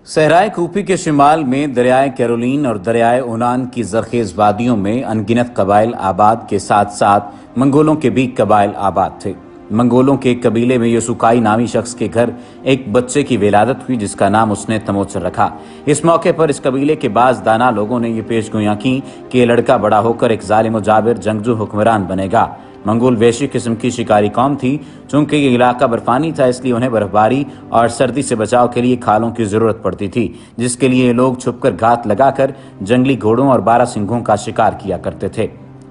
صحرائے copy کے شمال میں دریائے کیرولین اور دریائے اونان کی زرخیز وادیوں میں انگنت قبائل آباد کے ساتھ ساتھ منگولوں کے بھی قبائل آباد تھے۔ منگولوں کے ایک قبیلے میں یسوکائی نامی شخص کے گھر ایک بچے کی ولادت ہوئی جس کا نام اس نے تموچن رکھا۔ اس موقع پر اس قبیلے کے بعض دانا لوگوں نے یہ پیش گوئیاں کی کہ یہ لڑکا بڑا ہو کر ایک ظالم و جابر جنگجو حکمران بنے گا۔ منگول ویشی قسم کی شکاری قوم تھی۔ چونکہ یہ علاقہ برفانی تھا اس لیے انہیں برف باری اور سردی سے بچاؤ کے لیے کھالوں کی ضرورت پڑتی تھی، جس کے لیے یہ لوگ چھپ کر گھات لگا کر جنگلی گھوڑوں اور 12 سنگھوں کا شکار کیا کرتے تھے۔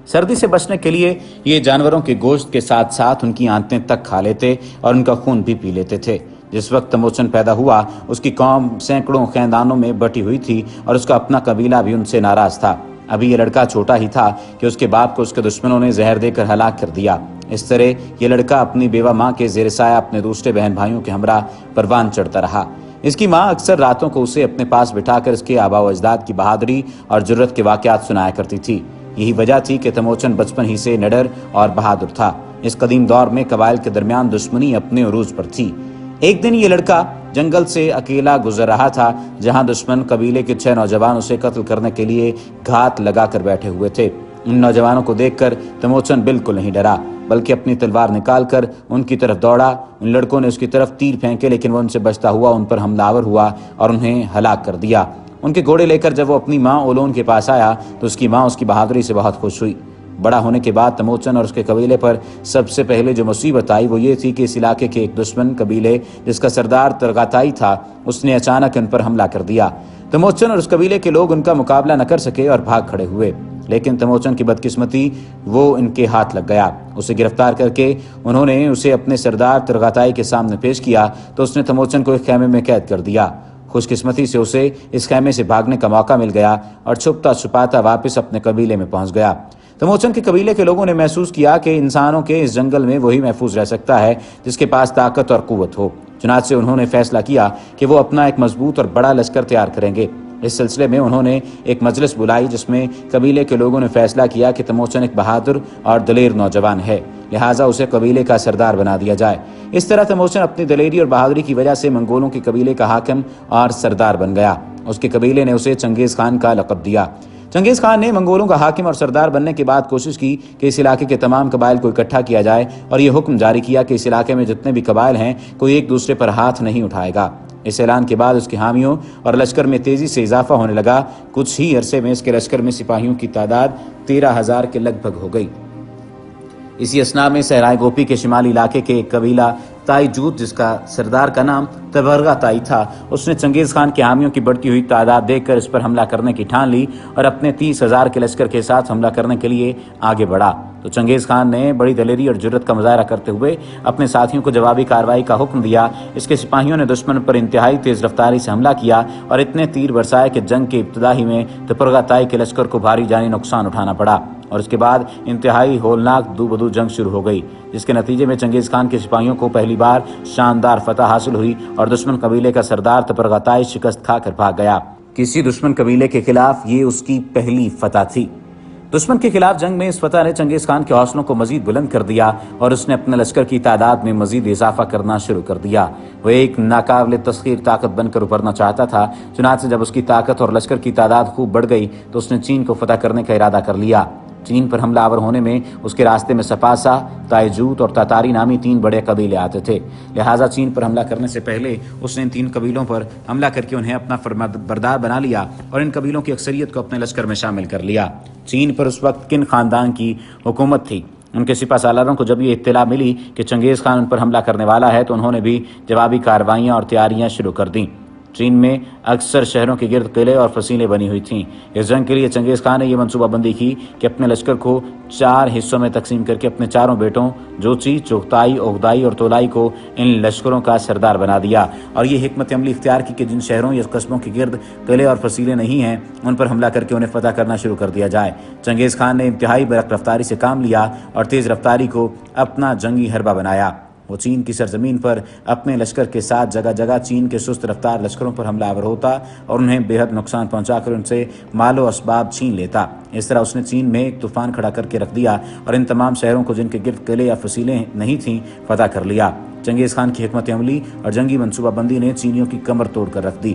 سردی سے بچنے کے لیے یہ جانوروں کے گوشت کے ساتھ ساتھ ان کی آنتیں تک کھا لیتے اور ان کا خون بھی پی لیتے تھے۔ جس وقت تموچن پیدا ہوا اس کی قوم سینکڑوں خاندانوں میں بٹی ہوئی تھی اور اس کا اپنا قبیلہ بھی ان سے ناراض تھا۔ ابھی یہ لڑکا چھوٹا ہی تھا کہ اس کے باپ کو اس کے دشمنوں نے زہر دے کر ہلاک کر دیا۔ اس طرح یہ لڑکا اپنی بیوہ ماں کے زیر سایہ اپنے دوسرے بہن بھائیوں کے ہمراہ پروان چڑھتا رہا۔ اس کی ماں اکثر راتوں کو اسے اپنے پاس بٹھا کر اس کے آباء و اجداد کی بہادری اور جرت کے واقعات سنایا کرتی تھی۔ یہی وجہ تھی کہ تموچن بچپن ہی سے نڈر اور بہادر تھا۔ اس قدیم دور میں قبائل کے درمیان دشمنی اپنے عروج پر تھی۔ ایک دن یہ لڑکا جنگل سے اکیلا گزر رہا تھا جہاں دشمن قبیلے کے 6 نوجوان اسے قتل کرنے کے لیے گھات لگا کر بیٹھے ہوئے تھے۔ ان نوجوانوں کو دیکھ کر تموچن بالکل نہیں ڈرا بلکہ اپنی تلوار نکال کر ان کی طرف دوڑا۔ ان لڑکوں نے اس کی طرف تیر پھینکے لیکن وہ ان سے بچتا ہوا ان پر حملہ آور ہوا اور انہیں ہلاک کر دیا۔ ان کے گھوڑے لے کر جب وہ اپنی ماں اولون کے پاس آیا تو اس کی ماں اس کی بہادری سے بہت خوش ہوئی۔ بڑا ہونے کے بعد تموچن اور اس کے قبیلے پر سب سے پہلے جو مصیبت آئی وہ یہ تھی کہ اس علاقے کے ایک دشمن قبیلے جس کا سردار ترغاتائی تھا اس نے اچانک ان پر حملہ کر دیا۔ تموچن اور اس قبیلے کے لوگ ان کا مقابلہ نہ کر سکے اور بھاگ کھڑے ہوئے، لیکن تموچن کی بدقسمتی وہ ان کے ہاتھ لگ گیا۔ اسے گرفتار کر کے انہوں نے اسے اپنے سردار ترغاتائی کے سامنے پیش کیا تو اس نے تموچن کو ایک خیمے میں قید کر دیا۔ خوش قسمتی سے اسے اس خیمے سے بھاگنے کا موقع مل گیا اور چھپتا چھپاتا واپس اپنے قبیلے میں پہنچ گیا۔ تموچن کے قبیلے کے لوگوں نے محسوس کیا کہ انسانوں کے اس جنگل میں وہی محفوظ رہ سکتا ہے جس کے پاس طاقت اور قوت ہو۔ چنانچہ انہوں نے فیصلہ کیا کہ وہ اپنا ایک مضبوط اور بڑا لشکر تیار کریں گے۔ اس سلسلے میں انہوں نے ایک مجلس بلائی جس میں قبیلے کے لوگوں نے فیصلہ کیا کہ تموچن ایک بہادر اور دلیر نوجوان ہے، لہٰذا اسے قبیلے کا سردار بنا دیا جائے۔ اس طرح تموچن اپنی دلیری اور بہادری کی وجہ سے منگولوں کے قبیلے کا حاکم اور سردار بن گیا۔ اس کے قبیلے نے اسے چنگیز خان کا لقب دیا۔ چنگیز خان نے منگولوں کا حاکم اور سردار بننے کے بعد کوشش کی کہ اس علاقے کے تمام قبائل کو اکٹھا کیا جائے اور یہ حکم جاری کیا کہ اس علاقے میں جتنے بھی قبائل ہیں کوئی ایک دوسرے پر ہاتھ نہیں اٹھائے گا۔ اس اعلان کے بعد اس کے حامیوں اور لشکر میں تیزی سے اضافہ ہونے لگا۔ کچھ ہی عرصے میں اس کے لشکر میں سپاہیوں کی تعداد 13,000 کے لگ بھگ ہو گئی۔ اسی اثنا میں صحرائے گوپی کے شمالی علاقے کے ایک قبیلہ تائی جوت جس کا سردار کا نام تبرغاتائی تھا، اس نے چنگیز خان کے حامیوں کی بڑھتی ہوئی تعداد دیکھ کر اس پر حملہ کرنے کی ٹھان لی اور اپنے 30,000 کے لشکر کے ساتھ حملہ کرنے کے لیے آگے بڑھا۔ تو چنگیز خان نے بڑی دلیری اور جرت کا مظاہرہ کرتے ہوئے اپنے ساتھیوں کو جوابی کارروائی کا حکم دیا۔ اس کے سپاہیوں نے دشمن پر انتہائی تیز رفتاری سے حملہ کیا اور اتنے تیر برسائے کہ جنگ کے ابتدا ہی میں تبرغاتائی کے لشکر کو بھاری جانی نقصان اٹھانا پڑا اور اس کے بعد انتہائی ہولناک دو بدو جنگ شروع ہو گئی، جس کے نتیجے میں چنگیز خان کے سپاہیوں کو پہلی بار شاندار فتح حاصل ہوئی اور دشمن قبیلے کا سردار تبرغاتائی شکست کھا کر بھاگ گیا۔ کسی دشمن قبیلے کے خلاف یہ اس کی پہلی فتح تھی۔ دشمن کے خلاف جنگ میں اس فتح نے چنگیز خان کے حوصلوں کو مزید بلند کر دیا اور اس نے اپنے لشکر کی تعداد میں مزید اضافہ کرنا شروع کر دیا۔ وہ ایک ناقابل تسخیر طاقت بن کر ابھرنا چاہتا تھا۔ چنانچہ جب اس کی طاقت اور لشکر کی تعداد خوب بڑھ گئی تو اس نے چین کو فتح کرنے کا ارادہ کر لیا۔ چین پر حملہ آور ہونے میں اس کے راستے میں سپاسا، تائجوت اور تاتاری نامی 3 بڑے قبیلے آتے تھے، لہٰذا چین پر حملہ کرنے سے پہلے اس نے ان 3 قبیلوں پر حملہ کر کے انہیں اپنا فرمانبردار بنا لیا اور ان قبیلوں کی اکثریت کو اپنے لشکر میں شامل کر لیا۔ چین پر اس وقت کن خاندان کی حکومت تھی؟ ان کے سپہ سالاروں کو جب یہ اطلاع ملی کہ چنگیز خان ان پر حملہ کرنے والا ہے تو انہوں نے بھی جوابی کارروائیاں اور تیاریاں شروع کر دیں۔ چین میں اکثر شہروں کے گرد قلعے اور فصیلیں بنی ہوئی تھیں۔ اس جنگ کے لیے چنگیز خان نے یہ منصوبہ بندی کی کہ اپنے لشکر کو 4 حصوں میں تقسیم کر کے اپنے 4 بیٹوں جوچی، چغتائی، اوغدائی اور تولائی کو ان لشکروں کا سردار بنا دیا اور یہ حکمت عملی اختیار کی کہ جن شہروں یا قصبوں کے گرد قلعے اور فصیلیں نہیں ہیں ان پر حملہ کر کے انہیں فتح کرنا شروع کر دیا جائے۔ چنگیز خان نے انتہائی برق رفتاری سے کام لیا اور تیز رفتاری کو اپنا جنگی حربہ بنایا۔ وہ چین کی سرزمین پر اپنے لشکر کے ساتھ جگہ جگہ چین کے سست رفتار لشکروں پر حملہ آور ہوتا اور انہیں بے حد نقصان پہنچا کر ان سے مال و اسباب چھین لیتا۔ اس طرح اس نے چین میں ایک طوفان کھڑا کر کے رکھ دیا اور ان تمام شہروں کو جن کے گرد قلعے یا فصیلیں نہیں تھیں فتح کر لیا۔ چنگیز خان کی حکمت عملی اور جنگی منصوبہ بندی نے چینیوں کی کمر توڑ کر رکھ دی۔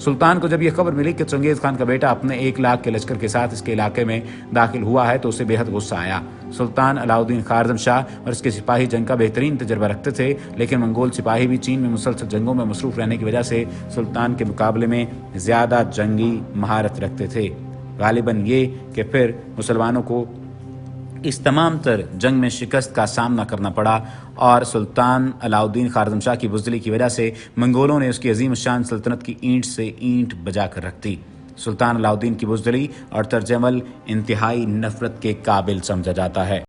سلطان کو جب یہ خبر ملی کہ چنگیز خان کا بیٹا اپنے 1 لاکھ کے لشکر کے ساتھ اس کے علاقے میں داخل ہوا ہے تو اسے بے حد غصہ آیا۔ سلطان علاؤدین خوارزم شاہ اور اس کے سپاہی جنگ کا بہترین تجربہ رکھتے تھے، لیکن منگول سپاہی بھی چین میں مسلسل جنگوں میں مصروف رہنے کی وجہ سے سلطان کے مقابلے میں زیادہ جنگی مہارت رکھتے تھے۔ غالباً یہ کہ پھر مسلمانوں کو اس تمام تر جنگ میں شکست کا سامنا کرنا پڑا اور سلطان علاؤدین خوارزم شاہ کی بزدلی کی وجہ سے منگولوں نے اس کی عظیم الشان سلطنت کی اینٹ سے اینٹ بجا کر رکھ دی۔ سلطان علاؤدین کی بزدلی اور طرز عمل انتہائی نفرت کے قابل سمجھا جاتا ہے۔